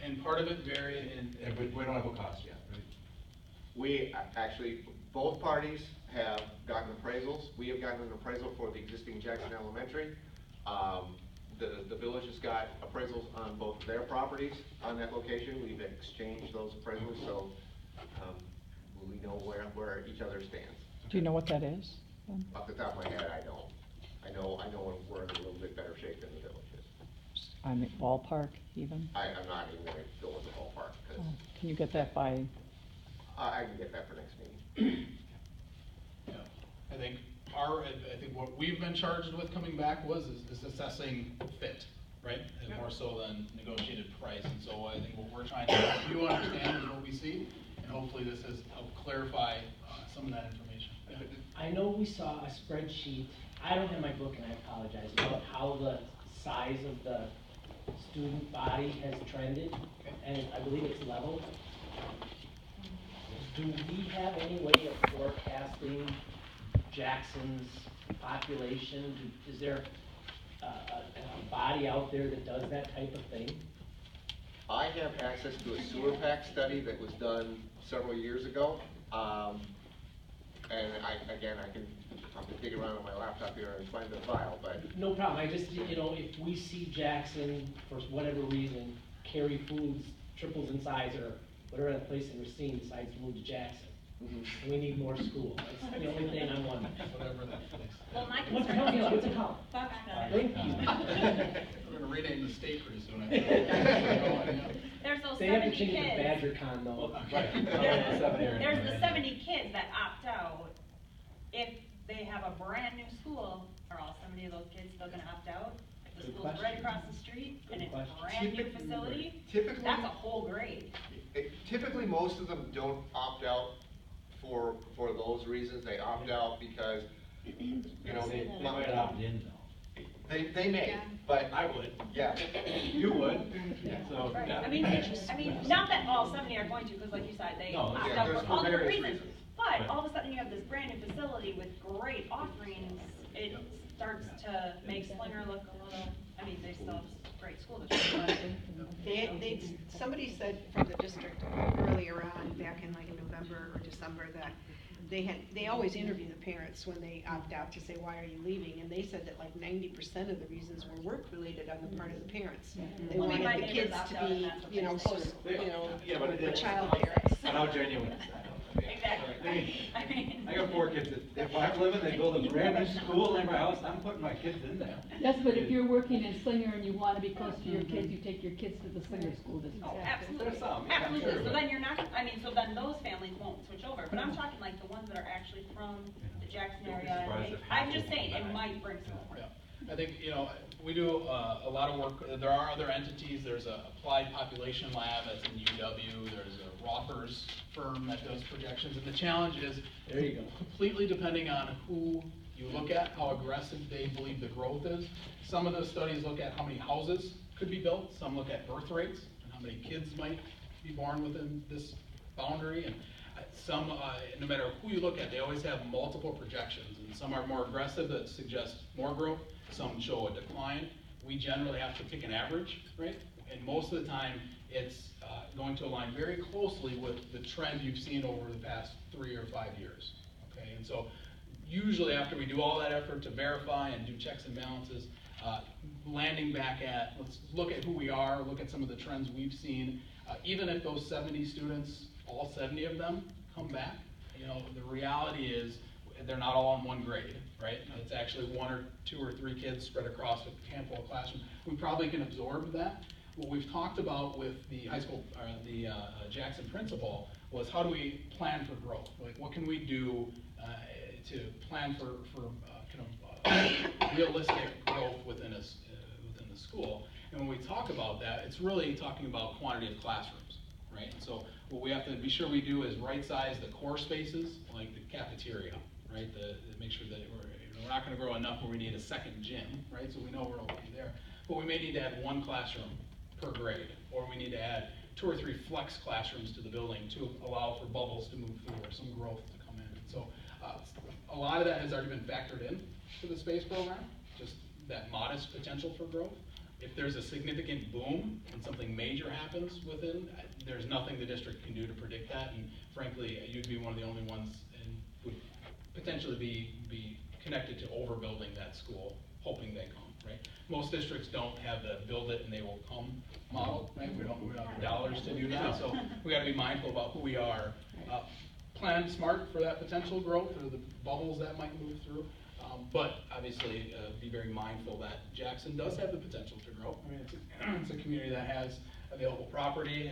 And part of it vary in. But we don't have a cost yet, right? We actually, both parties have gotten appraisals. We have gotten an appraisal for the existing Jackson Elementary. The village has got appraisals on both of their properties on that location. We've exchanged those appraisals, so we know where each other stands. Do you know what that is? Off the top of my head, I don't. I know we're in a little bit better shape than the village is. I mean, ballpark even? I'm not even going to go in the ballpark, because Can you get that by? I can get that for next meeting. Yeah, I think what we've been charged with coming back is assessing fit, right? And more so than negotiated price. And so I think what we're trying to help you understand is what we see, and hopefully this has helped clarify some of that information. Yeah. I know we saw a spreadsheet, I don't have my book and I apologize, about how the size of the student body has trended, and I believe it's level. Do we have any way of forecasting Jackson's population? Is there a body out there that does that type of thing? I have access to a sewer pack study that was done several years ago. And I can have to dig around on my laptop here and find the file, but. No problem, I just, if we see Jackson, for whatever reason, Cary Foods triples in size, or whatever other place in Racine decides to move to Jackson, and we need more school, that's the only thing I'm wondering. Whatever that place. Well, my What's the concern company, is. what's it called? Foxconn. Thank you. We're gonna rename the state pretty soon. I think. There's those They have to 70 change kids. it to BadgerCon though. There's the 70 kids that opt out. If they have a brand new school, are all 70 of those kids still gonna opt out? If the Good school's right question. across the street and Good it's a question. brand new facility, Typically, that's a whole grade. typically most of them don't opt out for those reasons. They opt out because, They might opt in though. they may, but. I would. Yeah. You would, so. Right. yeah. I mean, not that all 70 are going to, because like you said, they No, opt yeah, out there's for all for different various reasons. reasons. But all of a sudden you have this brand new facility with great offerings, it starts to make Slinger look a little, I mean, they still have great school district, but Somebody said from the district earlier on, back in like November or December, that they always interview the parents when they opt out to say, why are you leaving? And they said that like 90% of the reasons were work related on the part of the parents. They Well, I mean, my wanted the neighbors kids opt to out, and be, that's what they close, Yeah, but with it's childcare. And how genuine is that? exactly. I mean. I got 4 kids, if I'm living, they build a brand new school in my house, I'm putting my kids in there. Yes, but if you're working in Slinger and you want to be close to your kids, you take your kids to the Slinger school district. Oh, absolutely, There's some, yeah, I'm absolutely, sure, so but- then you're not, I mean, so then those families won't switch over, but I'm talking like the ones that are actually from the Jackson Don't be area, surprised and if I'm half just of them saying, it come back. might bring some more. Yeah, I think, we do a lot of work, there are other entities, there's a Applied Population Lab that's in UW, there's a Rothers firm that does projections, and the challenge is, There you go. completely depending on who you look at, how aggressive they believe the growth is. Some of those studies look at how many houses could be built, some look at birth rates, and how many kids might be born within this boundary, and some, no matter who you look at, they always have multiple projections, and some are more aggressive that suggest more growth, some show a decline. We generally have to pick an average, right? And most of the time, it's going to align very closely with the trend you've seen over the past 3 or 5 years, okay? And so usually after we do all that effort to verify and do checks and balances, landing back at, let's look at who we are, look at some of the trends we've seen. Even if those 70 students, all 70 of them come back, the reality is they're not all in one grade, right? It's actually 1 or 2 or 3 kids spread across a handful of classrooms. We probably can absorb that. What we've talked about with the high school, the Jackson principal, was how do we plan for growth? Like, what can we do to plan for realistic growth within the school? And when we talk about that, it's really talking about quantity of classrooms, right? And so what we have to be sure we do is right-size the core spaces, like the cafeteria, right? To make sure that we're not going to grow enough where we need a second gym, right? So we know we're okay there. But we may need to add 1 classroom per grade, or we need to add 2 or 3 flex classrooms to the building to allow for bubbles to move through or some growth to come in. So a lot of that has already been factored in to the space program, just that modest potential for growth. if there's a significant boom and something major happens within, there's nothing the district can do to predict that, and frankly, you'd be one of the only ones and would potentially be connected to overbuilding that school, hoping they come, right? Most districts don't have the build it and they will come model, right? We don't have the dollars to do that, so we gotta be mindful about who we are. Plan smart for that potential growth or the bubbles that might move through. But obviously, be very mindful that Jackson does have the potential to grow. I mean, it's a community that has available property,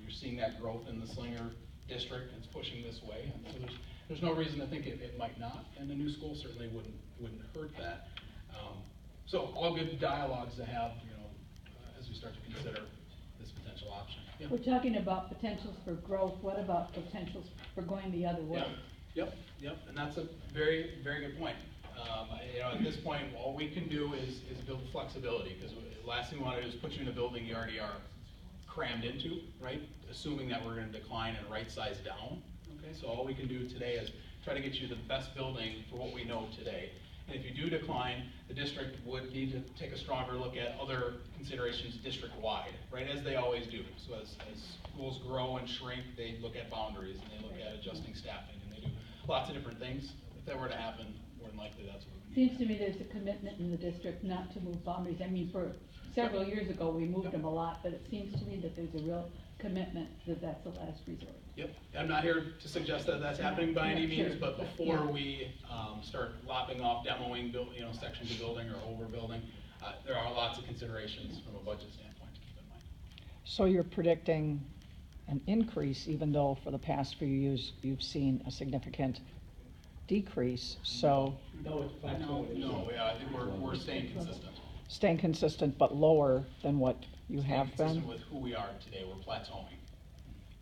you're seeing that growth in the Slinger district, it's pushing this way. And so there's no reason to think it might not, and the new school certainly wouldn't hurt that. So all good dialogues to have, as we start to consider this potential option. Yeah. We're talking about potentials for growth, what about potentials for going the other way? Yep, and that's a very, very good point. At this point, all we can do is build flexibility, because the last thing we want to do is put you in a building you already are crammed into, right? Assuming that we're going to decline and right size down, okay? So all we can do today is try to get you the best building for what we know today. And if you do decline, the district would need to take a stronger look at other considerations district-wide, right, as they always do. So as schools grow and shrink, they look at boundaries, and they look at adjusting staffing, and they do lots of different things. If that were to happen, more than likely that's what we Seems to me there's a commitment in the district not to move boundaries. I mean, for several years ago, we moved them a lot, but it seems to me that there's a real commitment that that's the last resort. Yep, I'm not here to suggest that that's happening by any means, but before we start lopping off, demoing, sections of building or overbuilding, there are lots of considerations from a budget standpoint to keep in mind. So you're predicting an increase, even though for the past few years, you've seen a significant decrease, so No, it's plateauing. No, I think we're staying consistent. staying consistent but lower than what you have Staying consistent been? with who we are today, we're plateauing.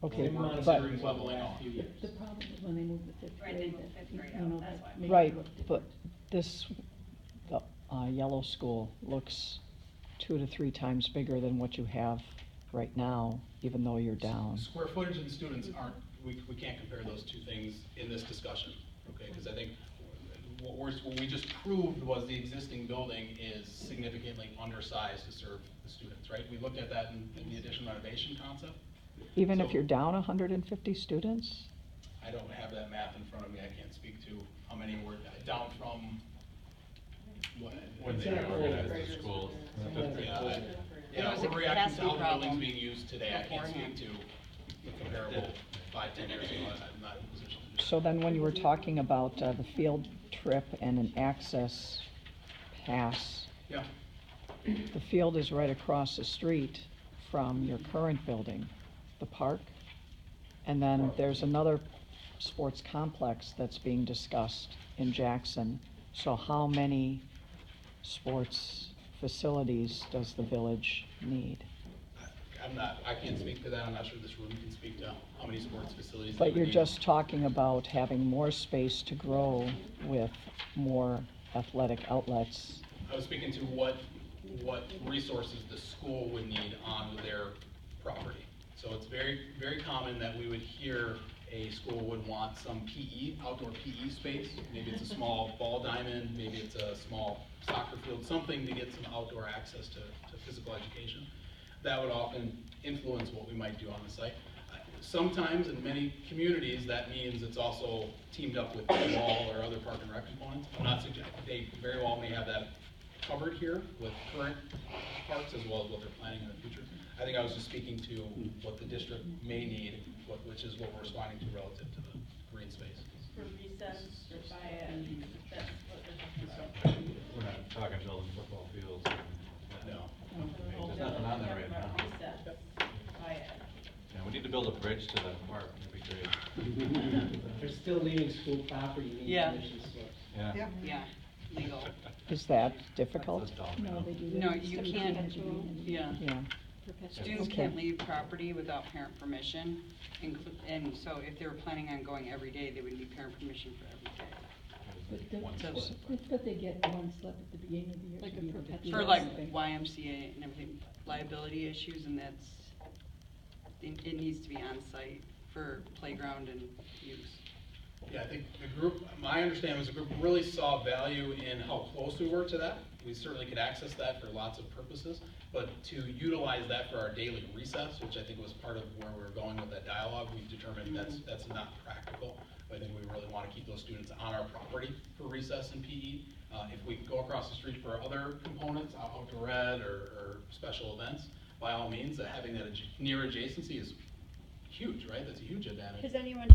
Okay, We're but, considering leveling off. The problem is when they move the fifth Right, grade. they move fifth grade you know, out, that's that why. makes it right, look but different. the yellow school looks 2 to 3 times bigger than what you have right now, even though you're down. Square footage and students aren't, we can't compare those two things in this discussion, okay? Because I think what we just proved was the existing building is significantly undersized to serve the students, right? We looked at that in the addition renovation concept. Even if So- you're down 150 students? I don't have that math in front of me, I can't speak to how many were down from what. When they reorganized the schools. Yeah, was a we're reacting to how the capacity building's problem being used today, I can't speak beforehand. to the comparable 5-10 years ago, I'm not in a position to do that. So then when you were talking about the field trip and an access pass, Yeah, the field is right across the street from your current building, the park. And then there's another sports complex that's being discussed in Jackson. So how many sports facilities does the village need? I can't speak to that, I'm not sure this room can speak to how many sports facilities. they But would you're need. just talking about having more space to grow with more athletic outlets. I was speaking to what resources the school would need on their property. So it's very, very common that we would hear a school would want some PE, outdoor PE space. Maybe it's a small ball diamond, maybe it's a small soccer field, something to get some outdoor access to physical education. That would often influence what we might do on the site. Sometimes in many communities, that means it's also teamed up with T-ball or other park and rec components. I'm not suggesting, they very well may have that covered here with current parks as well as what they're planning in the future. I think I was just speaking to what the district may need, which is what we're responding to relative to the green space. For recess, or that's what they're talking about. We're not talking building football fields. No. There's nothing on there right now. Yeah, we need to build a bridge to the park, that'd be great. They're still leaving school property, needs Yeah. permission slips. Yeah. Yeah, legal. Is that difficult? That's dumb, No, they do. No, that. you It's can't, perpetual. yeah. Yeah, Students Okay. can't leave property without parent permission, and so if they were planning on going every day, they would need parent permission for every day. But the- One So- slip. It's what they get one slip at the beginning of the year. Like to be able to do For like something. YMCA and everything, liability issues, and it needs to be on site for playground and use. Yeah, I think the group, my understanding was the group really saw value in how close we were to that. we certainly could access that for lots of purposes, but to utilize that for our daily recess, which I think was part of where we were going with that dialogue, we've determined that's not practical. I think we really want to keep those students on our property for recess and PE. If we go across the street for other components, outdoor ed or special events, by all means, having that near adjacency is huge, right? That's a huge advantage. Has anyone